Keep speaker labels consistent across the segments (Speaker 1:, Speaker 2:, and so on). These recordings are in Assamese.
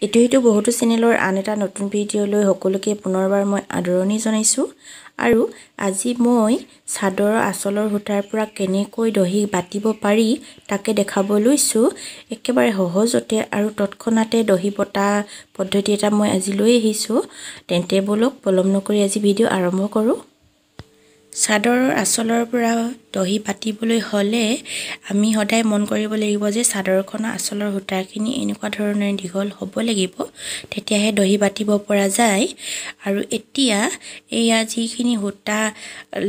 Speaker 1: এইটো বহুতো চেনেলৰ আন এটা নতুন ভিডিঅ'লৈ সকলোকে পুনৰবাৰ মই আদৰণি জনাইছোঁ আৰু আজি মই চাদৰৰ আঁচলৰ সূতাৰ পৰা কেনেকৈ দহি বাতিব পাৰি তাকে দেখাব লৈছোঁ। একেবাৰে সহজতে আৰু তৎক্ষণাতে দহি বটা পদ্ধতি এটা মই আজি লৈ আহিছোঁ। তেন্তে বলক পলম নকৰি আজি ভিডিঅ' আৰম্ভ কৰোঁ। চাদৰৰ আঁচলৰ পৰা দহি বাতিবলৈ হ'লে আমি সদায় মন কৰিব লাগিব যে চাদৰখনৰ আঁচলৰ সূতাখিনি এনেকুৱা ধৰণে দীঘল হ'ব লাগিব, তেতিয়াহে দহি বাতিব পৰা যায়। আৰু এতিয়া এয়া যিখিনি সূতা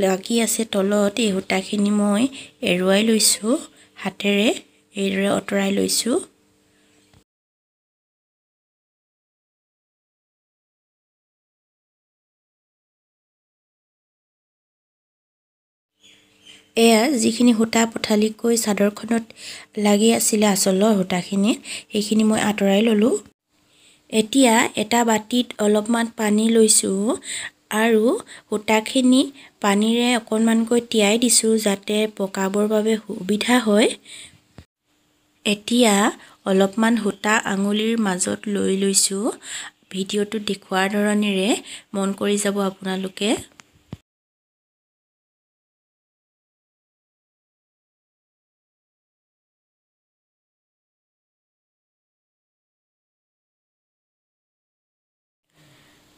Speaker 1: লাগি আছে তলত, এই সূতাখিনি মই এৰুৱাই লৈছোঁ, হাতেৰে এইদৰে আঁতৰাই লৈছোঁ। এয়া যিখিনি সূতা পঠালিকৈ চাদৰখনত লাগি আছিলে আঁচলৰ সূতাখিনি, সেইখিনি মই আঁতৰাই ল'লোঁ। এতিয়া এটা বাতিত অলপমান পানী লৈছোঁ আৰু সূতাখিনি পানীৰে অকণমানকৈ তিয়াই দিছোঁ যাতে পকাবৰ বাবে সুবিধা হয়। এতিয়া অলপমান সূতা আঙুলিৰ মাজত লৈ লৈছোঁ। ভিডিঅ'টোত দেখুওৱাৰ ধৰণেৰে মন কৰি যাব আপোনালোকে।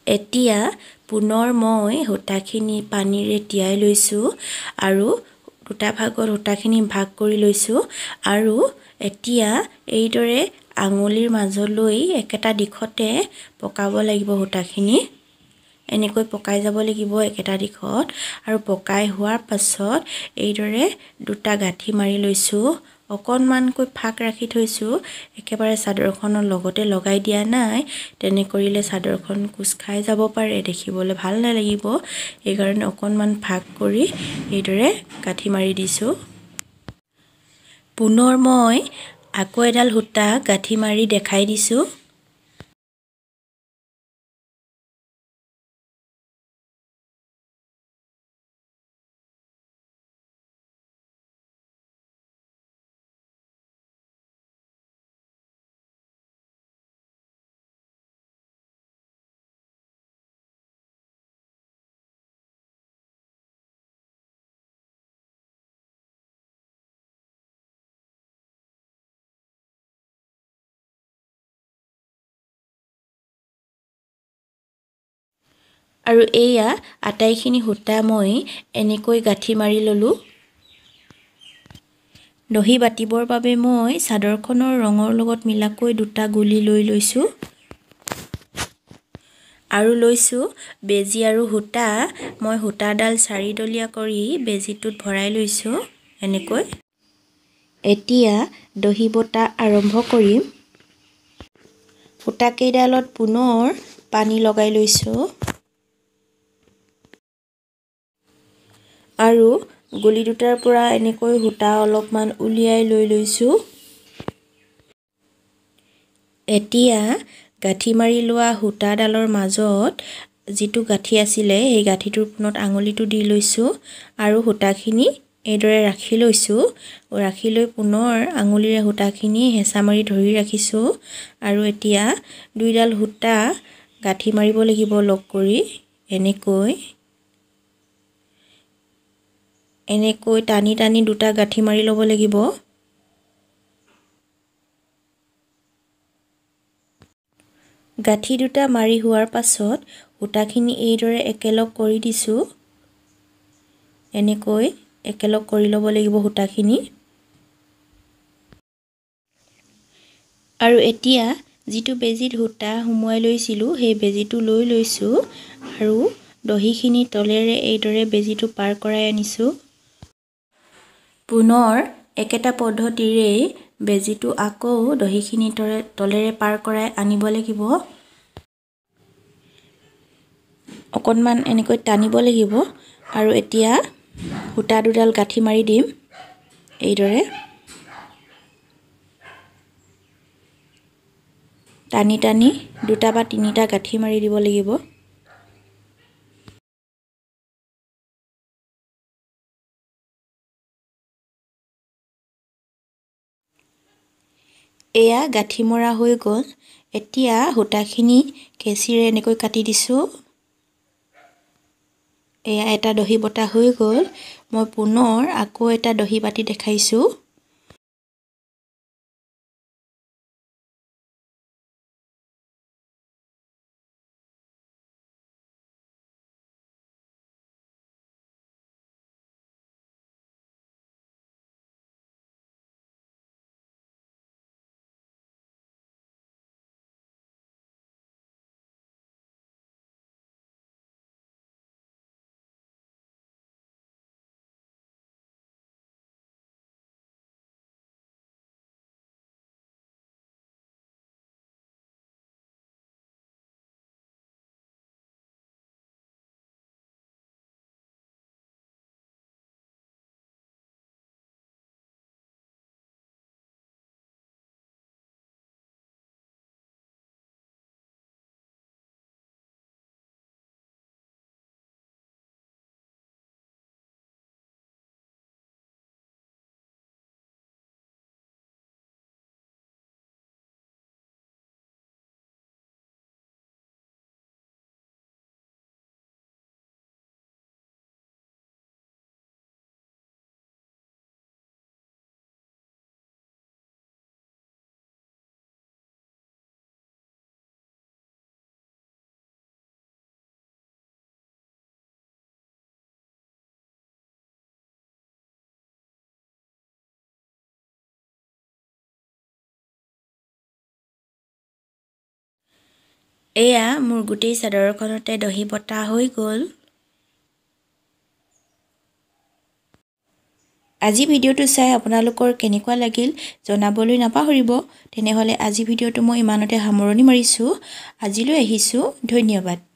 Speaker 1: এতিয়া পুনৰ মই সূতাখিনি পানীৰে তিয়াই লৈছোঁ আৰু দুটা ভাগত সূতাখিনি ভাগ কৰি লৈছোঁ আৰু এতিয়া এইদৰে আঙুলিৰ মাজলৈ একেটা দিশতে পকাব লাগিব সূতাখিনি। এনেকৈ পকাই যাব লাগিব একেটা দিশত আৰু পকাই হোৱাৰ পাছত এইদৰে দুটা গাঁঠি মাৰি লৈছোঁ। অকণমানকৈ ফাঁক ৰাখি থৈছোঁ, একেবাৰে চাদৰখনৰ লগতে লগাই দিয়া নাই। তেনে কৰিলে চাদৰখন কোচ খাই যাব পাৰে, দেখিবলৈ ভাল নালাগিব। সেইকাৰণে অকণমান ফাঁক কৰি এইদৰে গাঁঠি মাৰি দিছোঁ। পুনৰ মই আকৌ এডাল সূতা গাঁঠি মাৰি দেখাই দিছোঁ। আৰু এয়া আটাইখিনি সূতা মই এনেকৈ গাঁঠি মাৰি ল'লোঁ। দহি বাতিবৰ বাবে মই চাদৰখনৰ ৰঙৰ লগত মিলাকৈ দুটা গুলি লৈ লৈছোঁ আৰু লৈছোঁ বেজী আৰু সূতা। মই সূতাডাল চাৰিডলীয়া কৰি বেজীটোত ভৰাই লৈছোঁ এনেকৈ। এতিয়া দহি বটা আৰম্ভ কৰিম। সূতাকেইডালত পুনৰ পানী লগাই লৈছোঁ আৰু গুলি দুটাৰ পৰা এনেকৈ সূতা অলপমান উলিয়াই লৈ লৈছোঁ। এতিয়া গাঁঠি মাৰি লোৱা সূতাডালৰ মাজত যিটো গাঁঠি আছিলে সেই গাঁঠিটোৰ পোনত আঙুলিটো দি লৈছোঁ আৰু সূতাখিনি এইদৰে ৰাখি লৈছোঁ। ৰাখি লৈ পুনৰ আঙুলিৰে সূতাখিনি হেঁচা মাৰি ধৰি ৰাখিছোঁ আৰু এতিয়া দুইডাল সূতা গাঁঠি মাৰিব লাগিব লগ কৰি। এনেকৈ টানি টানি দুটা গাঁঠি মাৰি ল'ব লাগিব। গাঁঠি দুটা মাৰি হোৱাৰ পাছত সূতাখিনি এইদৰে একেলগ কৰি দিছোঁ। এনেকৈ একেলগ কৰি ল'ব লাগিব সূতাখিনি। আৰু এতিয়া যিটো বেজীত সূতা সুমুৱাই লৈছিলোঁ সেই বেজীটো লৈ লৈছোঁ আৰু দহিখিনি তলেৰে এইদৰে বেজীটো পাৰ কৰাই আনিছোঁ। পুনৰ একেটা পদ্ধতিৰেই বেজীটো আকৌ দহিখিনি তলেৰে পাৰ কৰাই আনিব লাগিব। অকণমান এনেকৈ টানিব লাগিব আৰু এতিয়া সূতা দুডাল গাঁঠি মাৰি দিম এইদৰে। টানি টানি দুটা বা তিনিটা গাঁঠি মাৰি দিব লাগিব। এয়া গাঁঠি মৰা হৈ গ'ল। এতিয়া সূতাখিনি কেঁচিৰে এনেকৈ কাটি দিছোঁ। এয়া এটা দহি বটা হৈ গ'ল। মই পুনৰ আকৌ এটা দহি বাতি দেখাইছোঁ। এয়া মোৰ গোটেই চাদৰখনতে দহি বটা হৈ গ'ল। আজি ভিডিঅ'টো চাই আপোনালোকৰ কেনেকুৱা লাগিল জনাবলৈ নাপাহৰিব। তেনেহ'লে আজি ভিডিঅ'টো মই ইমানতে সামৰণি মাৰিছোঁ। আজিলৈ আহিছোঁ, ধন্যবাদ।